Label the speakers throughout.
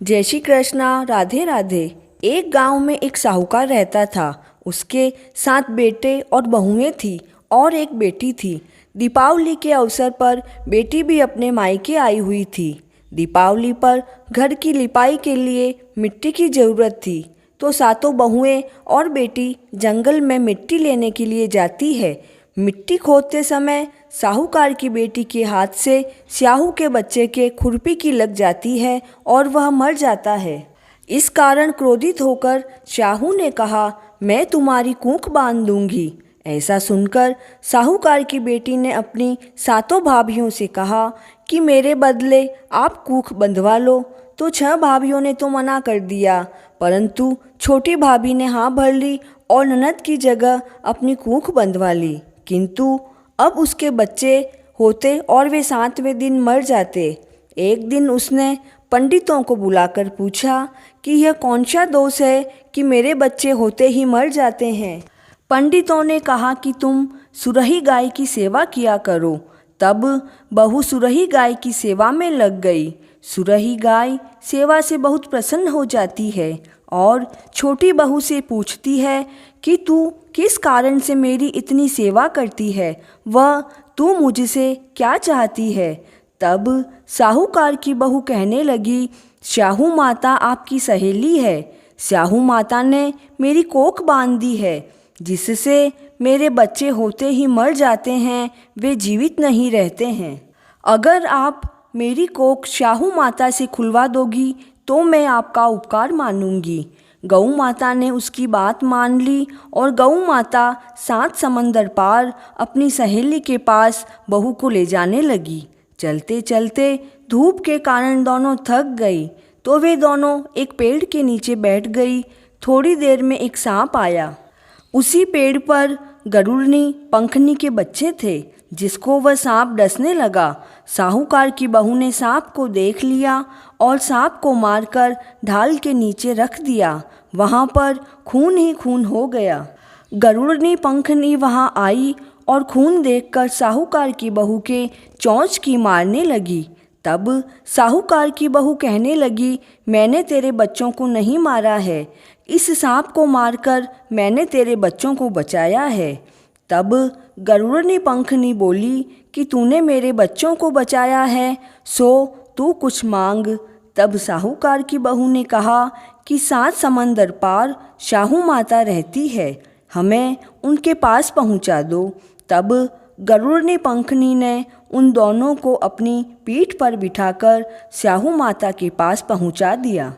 Speaker 1: जय श्री कृष्णा। राधे राधे। एक गांव में एक साहूकार रहता था। उसके 7 बेटे और बहुएं थी और एक बेटी थी। दीपावली के अवसर पर बेटी भी अपने मायके आई हुई थी। दीपावली पर घर की लिपाई के लिए मिट्टी की ज़रूरत थी, तो सातों बहुएं और बेटी जंगल में मिट्टी लेने के लिए जाती है। मिट्टी खोदते समय साहूकार की बेटी के हाथ से स्याहू के बच्चे के खुरपी की लग जाती है और वह मर जाता है। इस कारण क्रोधित होकर स्याहू ने कहा, मैं तुम्हारी कूख बांध दूंगी। ऐसा सुनकर साहूकार की बेटी ने अपनी सातों भाभियों से कहा कि मेरे बदले आप कूख बंधवा लो। तो 6 भाभियों ने तो मना कर दिया, परंतु छोटी भाभी ने हाँ भर ली और ननद की जगह अपनी कूख बंधवा ली। किंतु अब उसके बच्चे होते और वे 7वें दिन मर जाते। एक दिन उसने पंडितों को बुलाकर पूछा कि यह कौन सा दोष है कि मेरे बच्चे होते ही मर जाते हैं। पंडितों ने कहा कि तुम सुरही गाय की सेवा किया करो। तब बहू सुरही गाय की सेवा में लग गई। सुरही गाय सेवा से बहुत प्रसन्न हो जाती है और छोटी बहू से पूछती है कि तू किस कारण से मेरी इतनी सेवा करती है, वह तू मुझसे क्या चाहती है। तब साहूकार की बहू कहने लगी, स्याहू माता आपकी सहेली है। स्याहू माता ने मेरी कोख बांध दी है, जिससे मेरे बच्चे होते ही मर जाते हैं, वे जीवित नहीं रहते हैं। अगर आप मेरी कोख स्याहू माता से खुलवा दोगी तो मैं आपका उपकार मानूंगी। गऊ माता ने उसकी बात मान ली और गऊ माता 7 समंदर पार अपनी सहेली के पास बहू को ले जाने लगी। चलते चलते धूप के कारण दोनों थक गई, तो वे दोनों एक पेड़ के नीचे बैठ गई। थोड़ी देर में एक सांप आया। उसी पेड़ पर गरुड़नी पंखनी के बच्चे थे, जिसको वह सांप डसने लगा। साहूकार की बहू ने सांप को देख लिया और सांप को मारकर ढाल के नीचे रख दिया। वहाँ पर खून ही खून हो गया। गरुड़नी पंखनी वहाँ आई और खून देखकर साहूकार की बहू के चोंच की मारने लगी। तब साहूकार की बहू कहने लगी, मैंने तेरे बच्चों को नहीं मारा है, इस सांप को मारकर मैंने तेरे बच्चों को बचाया है। तब गरुड़नी पंखनी बोली कि तूने मेरे बच्चों को बचाया है, सो तू कुछ मांग। तब साहूकार की बहू ने कहा कि 7 समंदर पार स्याहू माता रहती है, हमें उनके पास पहुंचा दो। तब गरुड़नी पंखनी ने उन दोनों को अपनी पीठ पर बिठाकर स्याहू माता के पास पहुंचा दिया।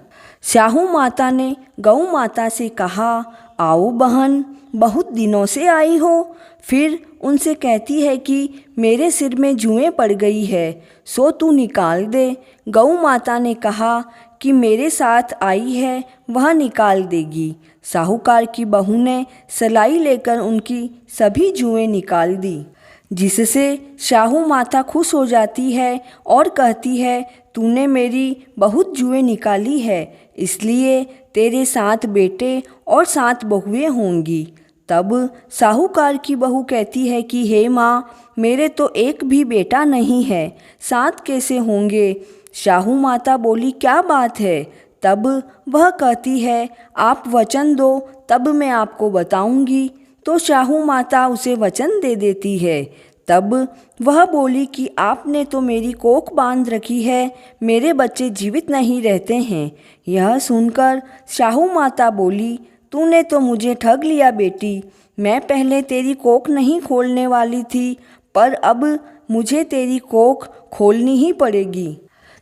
Speaker 1: स्याहू माता ने गऊ माता से कहा, आओ बहन, बहुत दिनों से आई हो। फिर उनसे कहती है कि मेरे सिर में जुएं पड़ गई है, सो तू निकाल दे। गऊ माता ने कहा कि मेरे साथ आई है, वह निकाल देगी। साहूकार की बहू ने सलाई लेकर उनकी सभी जुएं निकाल दी, जिससे स्याहू माता खुश हो जाती है और कहती है, तूने मेरी बहुत जुएं निकाली है, इसलिए तेरे 7 बेटे और 7 बहुएं होंगी। तब साहूकार की बहू कहती है कि हे माँ, मेरे तो एक भी बेटा नहीं है, 7 कैसे होंगे। स्याहू माता बोली, क्या बात है। तब वह कहती है, आप वचन दो, तब मैं आपको बताऊंगी। तो स्याहू माता उसे वचन दे देती है। तब वह बोली कि आपने तो मेरी कोख बांध रखी है, मेरे बच्चे जीवित नहीं रहते हैं। यह सुनकर स्याहू माता बोली, तूने तो मुझे ठग लिया बेटी, मैं पहले तेरी कोख नहीं खोलने वाली थी, पर अब मुझे तेरी कोख खोलनी ही पड़ेगी।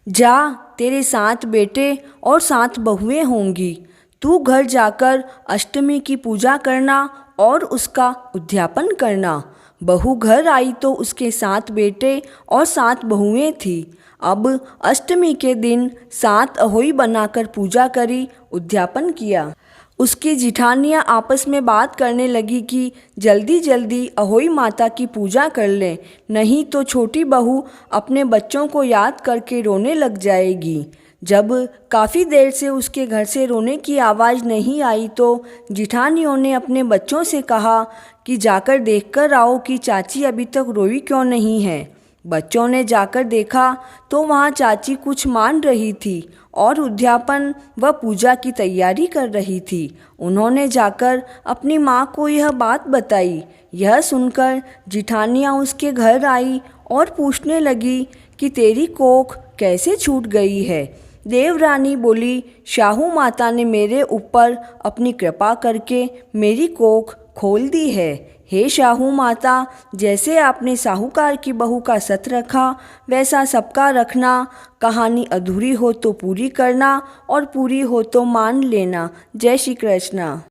Speaker 1: जा, तेरे 7 बेटे और 7 बहुएं होंगी। तू घर जाकर अष्टमी की पूजा करना और उसका उद्यापन करना। बहू घर आई तो उसके 7 बेटे और 7 बहुएं थी। अब अष्टमी के दिन 7 अहोई बनाकर पूजा करी, उद्यापन किया। उसकी जिठानियाँ आपस में बात करने लगी कि जल्दी जल्दी अहोई माता की पूजा कर लें, नहीं तो छोटी बहू अपने बच्चों को याद करके रोने लग जाएगी। जब काफ़ी देर से उसके घर से रोने की आवाज़ नहीं आई तो जिठानियों ने अपने बच्चों से कहा कि जाकर देखकर आओ कि चाची अभी तक रोई क्यों नहीं है। बच्चों ने जाकर देखा तो वहाँ चाची कुछ मान रही थी और उद्यापन व पूजा की तैयारी कर रही थी। उन्होंने जाकर अपनी माँ को यह बात बताई। यह सुनकर जिठानियाँ उसके घर आई और पूछने लगी कि तेरी कोख कैसे छूट गई है। देवरानी बोली, शाहू माता ने मेरे ऊपर अपनी कृपा करके मेरी कोख खोल दी है। हे शाहू माता, जैसे आपने साहूकार की बहू का सत रखा वैसा सबका रखना। कहानी अधूरी हो तो पूरी करना और पूरी हो तो मान लेना। जय श्री कृष्ण।